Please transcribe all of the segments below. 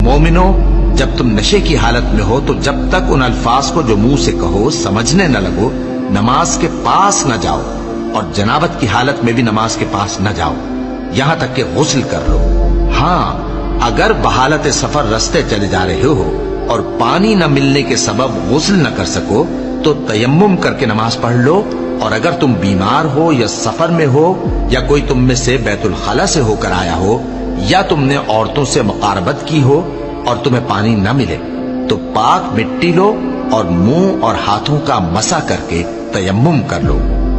मोमिनो, जब तुम नशे की हालत में हो तो जब तक उन अल्फाज को जो मुंह से कहो समझने न लगो, नमाज के पास न जाओ, और जनाबत की हालत में भी नमाज के पास न जाओ, यहां तक कि गुस्ल कर लो। हाँ, अगर बहालत सफर रास्ते चले जा रहे हो और पानी न मिलने के सबब गुस्ल न कर सको तो तयम्मुम करके नमाज पढ़ लो, और अगर तुम बीमार हो या सफर में हो या कोई तुम में से बैतुल खला से होकर आया हो या तुमने औरतों से मुकारबत की हो और तुम्हें पानी न मिले तो पाक मिट्टी लो और मुंह और हाथों का मसा करके तयम्मुम कर लो।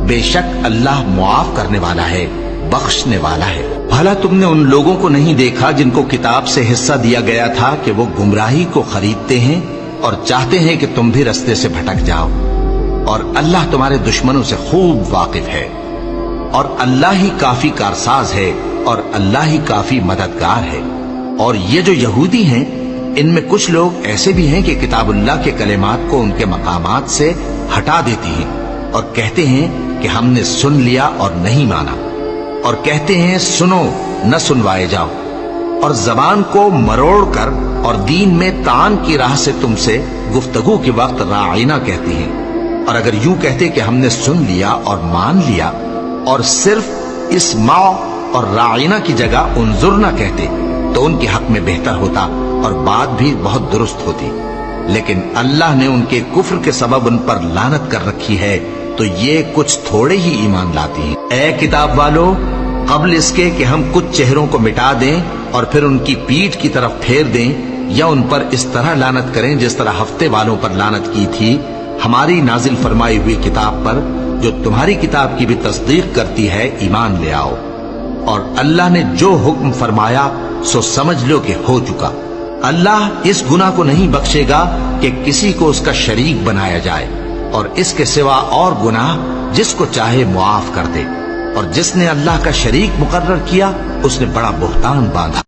बेशक अल्लाह मुआफ करने वाला है, बख्शने वाला है। भला तुमने उन लोगों को नहीं देखा जिनको किताब से हिस्सा दिया गया था कि वो गुमराही को खरीदते हैं और चाहते हैं कि तुम भी रास्ते से भटक जाओ, और अल्लाह तुम्हारे दुश्मनों से खूब वाकिफ है, और अल्लाह ही काफी कारसाज है, और अल्लाह ही काफी मददगार है। और ये जो यहूदी हैं, इनमें कुछ लोग ऐसे भी हैं कि किताबुल्लाह के कलेमात को उनके मकामात से हटा देती हैं और कहते हैं कि हमने सुन लिया और नहीं माना, और कहते हैं सुनो न सुनवाए जाओ, और जबान को मरोड़ कर और दीन में तान की राह से तुमसे गुफ्तगू के वक्त राइना कहती हैं। और अगर यूं कहते कि हमने सुन लिया और मान लिया और सिर्फ इस माओ और राइना की जगह उन्जुर न कहते तो उनके हक में बेहतर होता और बात भी बहुत दुरुस्त होती। लेकिन अल्लाह ने उनके कुफ्र के सबब उन पर लानत कर रखी है, तो ये कुछ थोड़े ही ईमान लाती हैं। ऐ किताब वालों, कबल इसके कि हम कुछ चेहरों को मिटा दें और फिर उनकी पीठ की तरफ फेर दें या उन पर इस तरह लानत करें जिस तरह हफ्ते वालों पर लानत की थी, हमारी नाजिल फरमाई हुई किताब पर जो तुम्हारी किताब की भी तस्दीक करती है, ईमान ले आओ। और अल्लाह ने जो हुक्म फरमाया सो समझ लो कि हो चुका। अल्लाह इस गुनाह को नहीं बख्शेगा कि किसी को उसका शरीक बनाया जाए, और इसके सिवा और गुनाह जिसको चाहे मुआफ कर दे, और जिसने अल्लाह का शरीक मुकर्रर किया उसने बड़ा बुहतान बांधा।